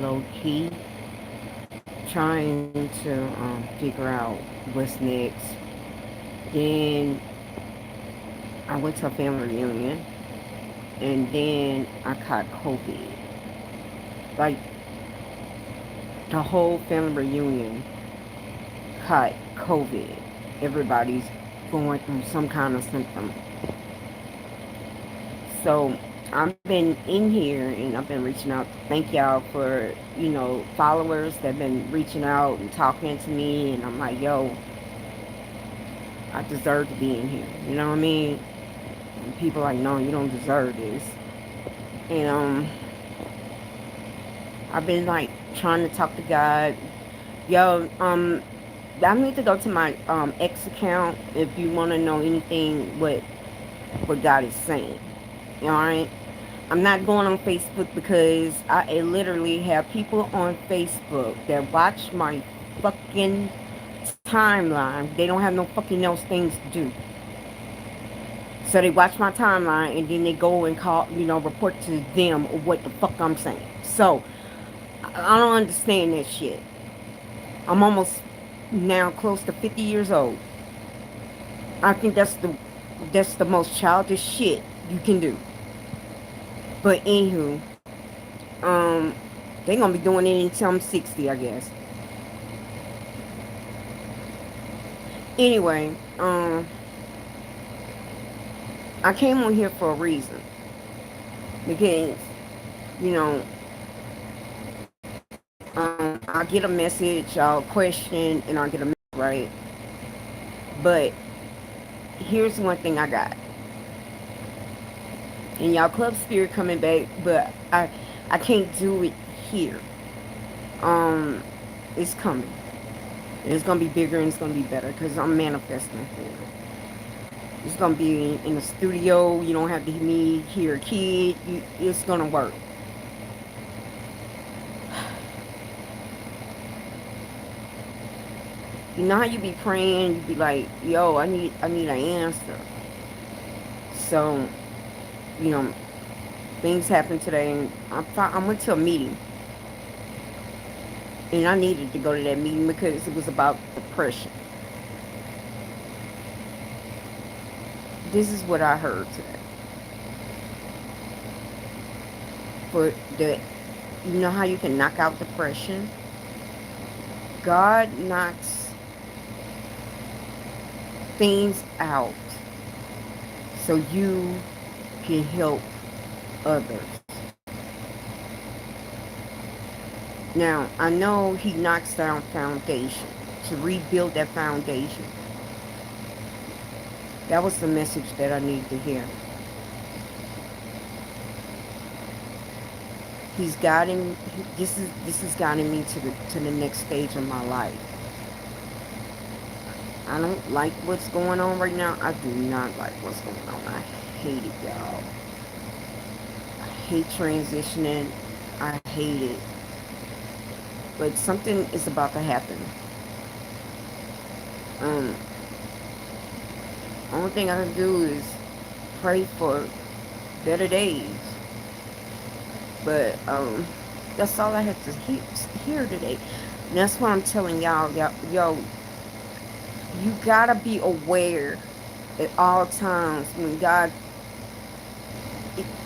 low key trying to figure out what's next. Then I went to a family reunion, and then I caught COVID. Like the whole family reunion caught COVID. Everybody's going through some kind of symptom. So I've been in here and I've been reaching out. Thank y'all for, followers that have been reaching out and talking to me. And I'm like, yo, I deserve to be in here. You know what I mean? And people are like, no, you don't deserve this. And I've been like trying to talk to God. Yo, I need to go to my X account if you want to know anything what God is saying. All right. I'm not going on Facebook because I literally have people on Facebook that watch my fucking timeline. They don't have no fucking else things to do. So they watch my timeline and then they go and call, report to them what the fuck I'm saying. So I don't understand that shit. I'm almost now close to 50 years old. I think that's the most childish shit you can do. But anywho, they gonna be doing it until I'm 60, I guess. Anyway, I came on here for a reason because you know I get a message, I'll question, and I'll get a message, right. But here's one thing I got, and y'all Club Spirit coming back, but I can't do it here. Um, it's coming. And it's gonna be bigger and it's gonna be better because I'm manifesting for it. It's gonna be in the studio. You don't have to me hear a kid. It's gonna work. You know how you be praying, you be like, yo, I need an answer. So, you know, things happened today, and I went to a meeting, and I needed to go to that meeting because it was about depression. This is what I heard today. For the, you know how you can knock out depression? God knocks things out so you can help others. Now, I know he knocks down foundation to rebuild that foundation. That was the message that I needed to hear. He's guiding. This is guiding me to the next stage of my life. I don't like what's going on right now. I do not like what's going on. I hate it, y'all. I hate transitioning. I hate it. But something is about to happen. Um, only thing I can do is pray for better days. But that's all I have to hear today. And that's what I'm telling y'all. Yo, you gotta be aware at all times when God,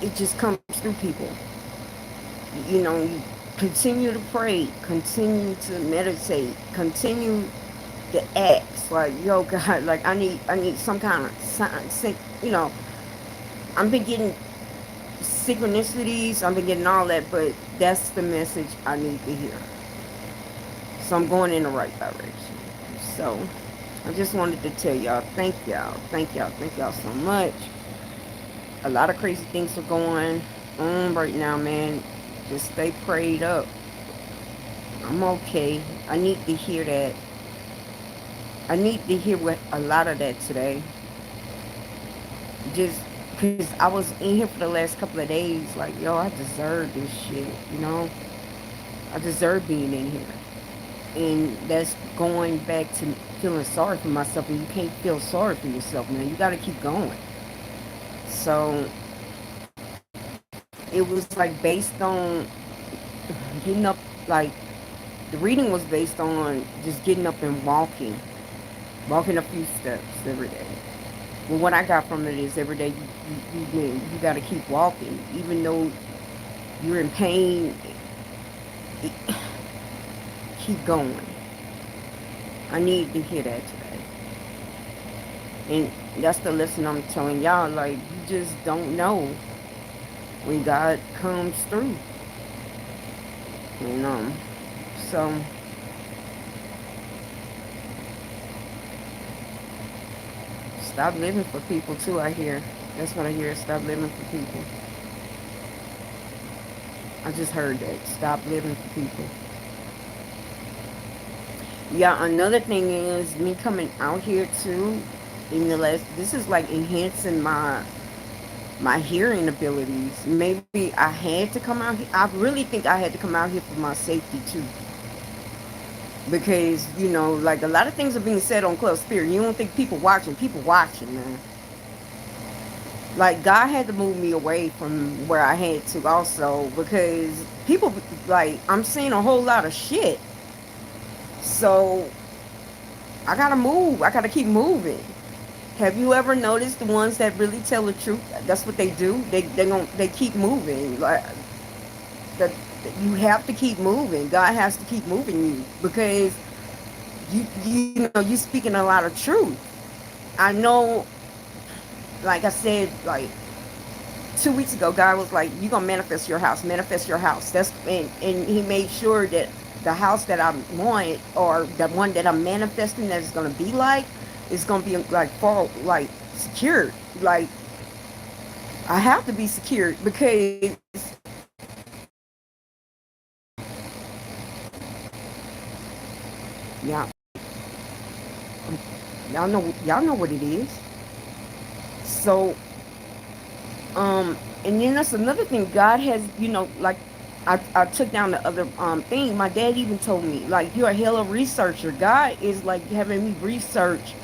it just comes through people. You continue to pray, continue to meditate, continue to ask. Like, yo, God, like I need some kind of sign. I've been getting synchronicities, I've been getting all that, but that's the message I need to hear. So I'm going in the right direction. So I just wanted to tell y'all, thank y'all so much. A lot of crazy things are going on right now, man. Just stay prayed up. I'm okay. I need to hear that. I need to hear what a lot of that today. Just because I was in here for the last couple of days, like, yo, I deserve this shit. I deserve being in here. And that's going back to feeling sorry for myself, and you can't feel sorry for yourself, man. You got to keep going. So it was like based on getting up, like, the reading was based on just getting up and walking a few steps every day. Well, what I got from it is every day you got to keep walking, even though you're in pain. Keep going. I need to hear that today, and that's the lesson I'm telling y'all. Like, you just don't know when God comes through, and so stop living for people too. I hear that's what I hear. Stop living for people. I just heard that. Stop living for people. Yeah, another thing is me coming out here too. In the last, this is like enhancing my hearing abilities. Maybe I had to come out here. I really think I had to come out here for my safety too. Because, like a lot of things are being said on Club Spirit. You don't think people watching. People watching, man. Like, God had to move me away from where I had to also. Because people, like, I'm seeing a whole lot of shit. So, I gotta move. I gotta keep moving. Have you ever noticed the ones that really tell the truth? That's what they do. They keep moving. Like, the, you have to keep moving. God has to keep moving you because you speaking a lot of truth. I know, like I said, like 2 weeks ago, God was like, "You gonna manifest your house." And He made sure that the house that I want or the one that I'm manifesting that is gonna be like is gonna be like far like secured. Like, I have to be secured because yeah, y'all know what it is. So, and then that's another thing. God has, like I took down the other thing. My dad even told me, like, you're a hell of a researcher. God is like having me research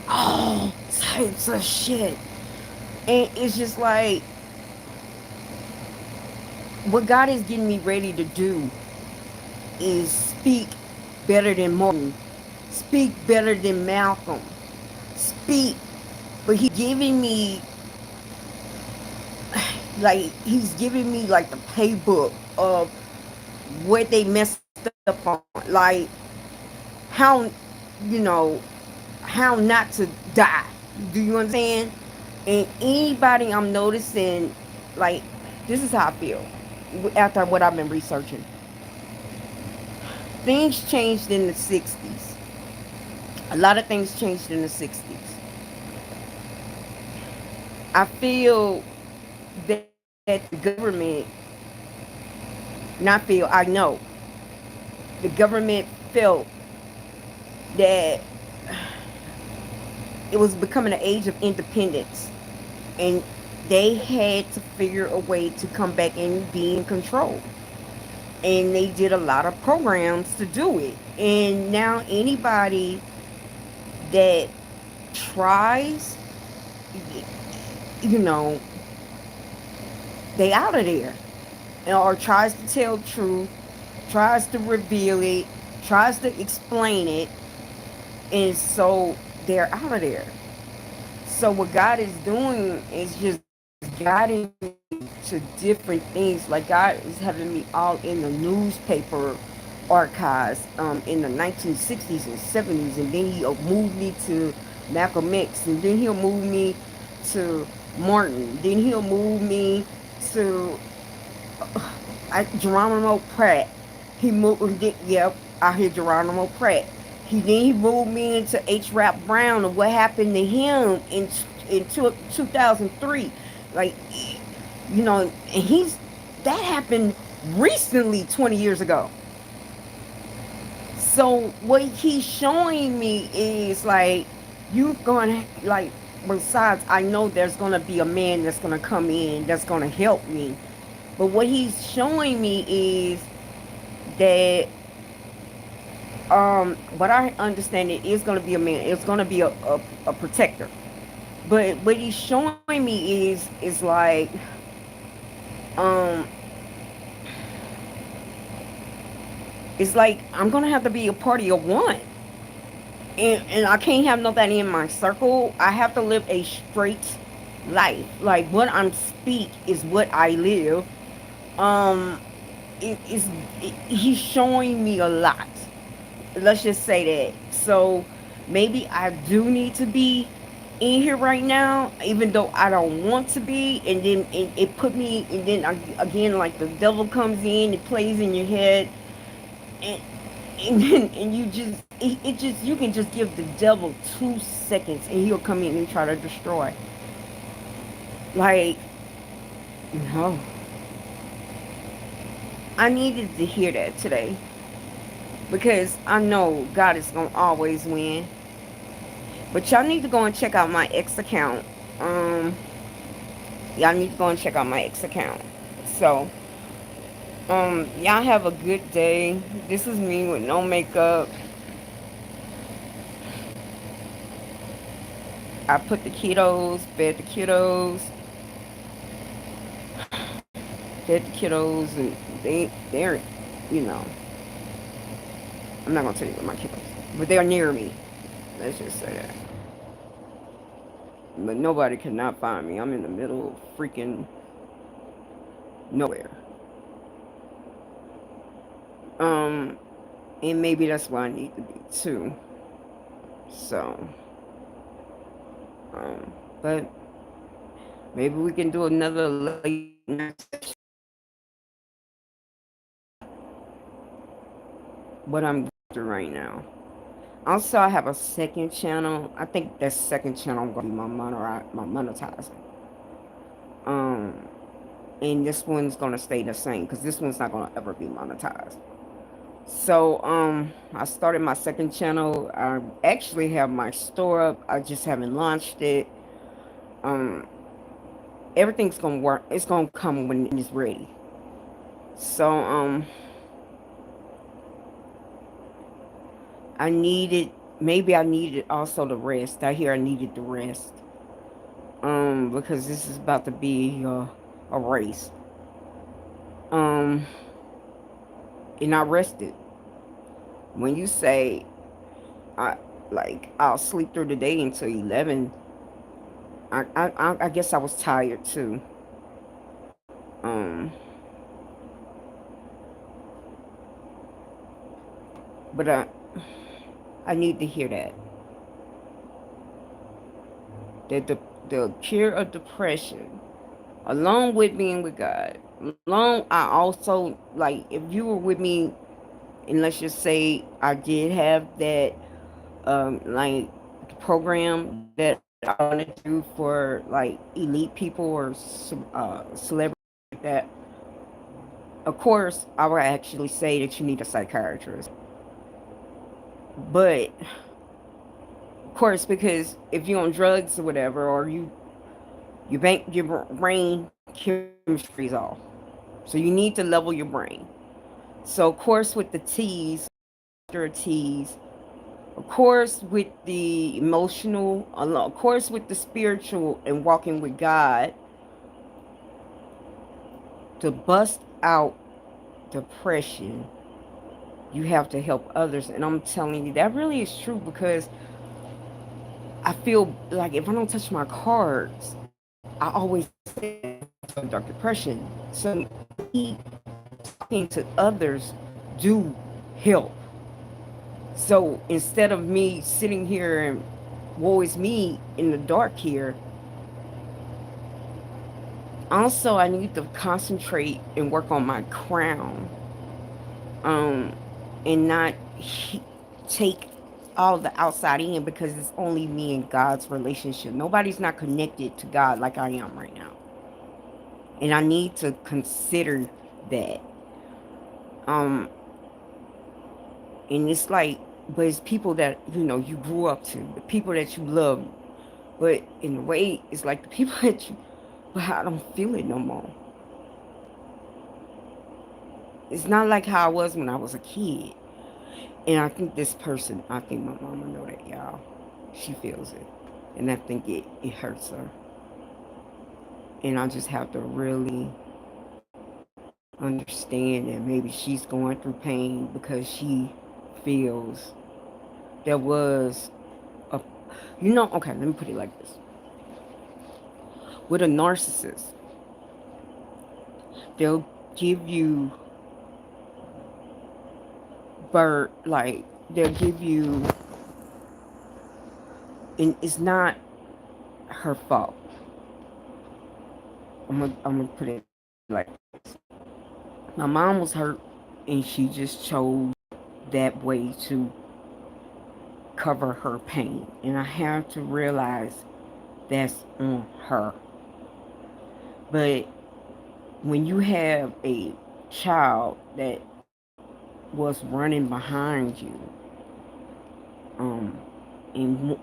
all types of shit. And it's just like what God is getting me ready to do is speak better than Martin, speak better than Malcolm, speak. But He giving me he's giving me like the playbook of what they messed up on, like how you know how not to die. Do you understand? And anybody I'm noticing, like, this is how I feel after what I've been researching. Things changed in the 60s. A lot of things changed in the 60s. I feel that the government, not feel, I know, the government felt that it was becoming an age of independence. And they had to figure a way to come back and be in control. And they did a lot of programs to do it. And now anybody that tries, you know, they out of there. Or tries to tell the truth, tries to reveal it, tries to explain it, and so they're out of there. So what God is doing is just guiding me to different things. Like, God is having me all in the newspaper archives in the 1960s and 70s, and then He'll move me to Malcolm X, and then He'll move me to Martin, then He'll move me to Geronimo Pratt. He moved, yep, I hear Geronimo Pratt. He moved me into H. Rap Brown and what happened to him in 2003. Like, and that happened recently, 20 years ago. So what he's showing me is like, you're going to, like, besides, I know there's going to be a man that's going to come in that's going to help me. But what he's showing me is that, what I understand, it is going to be a man. It's going to be a protector. But what he's showing me is like, um, It's like I'm gonna have to be a party of one. And I can't have nobody in my circle. I have to live a straight life. Like what I'm speak is what I live. Um, it is he's showing me a lot. Let's just say that. So maybe I do need to be in here right now, even though I don't want to be. And then it put me, and then again, like the devil comes in, it plays in your head, and then and you just it just you can just give the devil 2 seconds and he'll come in and try to destroy. Like no, I needed to hear that today because I know God is gonna always win. But y'all need to go and check out my X account. Um, y'all need to go and check out my X account. So, y'all have a good day. This is me with no makeup. I put the kiddos, fed the kiddos, fed the kiddos, and they're, you know, I'm not gonna tell you what my kiddos, but they're near me. Let's just say that. But nobody cannot find me. I'm in the middle of freaking nowhere. Um, and maybe that's where I need to be too. So, but maybe we can do another late night what I'm through right now. Also, I have a second channel. I think that second channel I'm gonna be my monetizing. Um, and this one's gonna stay the same because this one's not gonna ever be monetized. So, I started my second channel. I actually have my store up. I just haven't launched it. Um, everything's gonna work. It's gonna come when it's ready. So, I needed maybe I needed also the rest. I hear I needed the rest. Because this is about to be a race. Um, and I rested. When you say I I'll sleep through the day until 11, I guess I was tired too. Um, but I need to hear that the cure of depression, along with being with God, along I also like if you were with me, and let's just say I did have that like program that I want to do for like elite people or celebrities like that. Of course, I would actually say that you need a psychiatrist, but of course, because if you're on drugs or whatever, or you bank your brain chemistry's off, so you need to level your brain. So, of course, with the T's, after T's, of course, with the emotional, of course, with the spiritual and walking with God, to bust out depression, you have to help others. And I'm telling you, that really is true because I feel like if I don't touch my cards, I always say dark depression. So me talking to others do help. So instead of me sitting here and woe is me in the dark here, also I need to concentrate and work on my crown, um, and not take all the outside in because it's only me and God's relationship. Nobody's not connected to God like I am right now, and I need to consider that. Um, and it's like, but it's people that you grew up to, the people that you love, but in a way, it's like the people that you. But I don't feel it no more. It's not like how I was when I was a kid. And I think this person, I think my mama know that, y'all. She feels it. And I think it hurts her. And I just have to really understand that maybe she's going through pain because she feels there was a, okay, let me put it like this. With a narcissist, they'll give you they'll give you, and it's not her fault. I'm gonna put it like this. My mom was hurt, and she just chose that way to cover her pain, and I have to realize that's on her. But when you have a child that was running behind you, um, and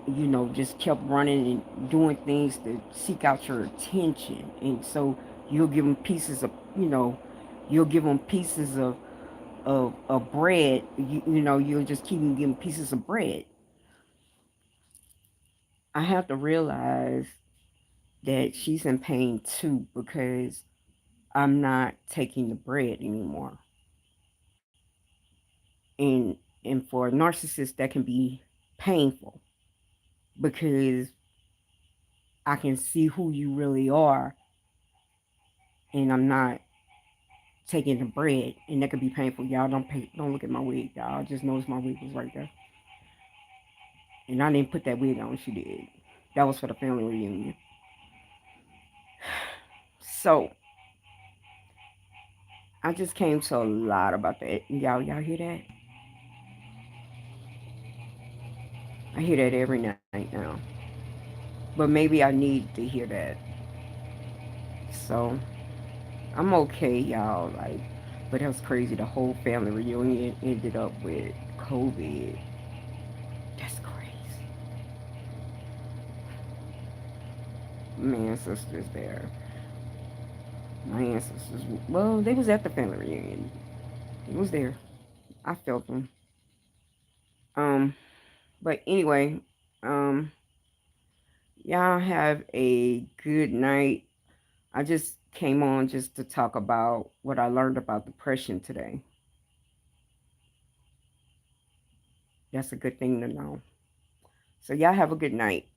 just kept running and doing things to seek out your attention, and so you'll give them pieces of, you'll give them pieces of bread. You'll just keep them giving pieces of bread. I have to realize that she's in pain too because I'm not taking the bread anymore. And and for a narcissist that can be painful because I can see who you really are and I'm not taking the bread, and that could be painful. Y'all don't look at my wig, y'all. Just notice my wig was right there. And I didn't put that wig on, she did. That was for the family reunion. So I just came to a lot about that. Y'all hear that? I hear that every night now. But maybe I need to hear that. So I'm okay, y'all. But that was crazy. The whole family reunion ended up with COVID. That's crazy. My ancestors there. My ancestors, well, they was at the family reunion. It was there. I felt them. Um, but anyway, um, y'all have a good night. I just came on just to talk about what I learned about depression today. That's a good thing to know. So y'all have a good night.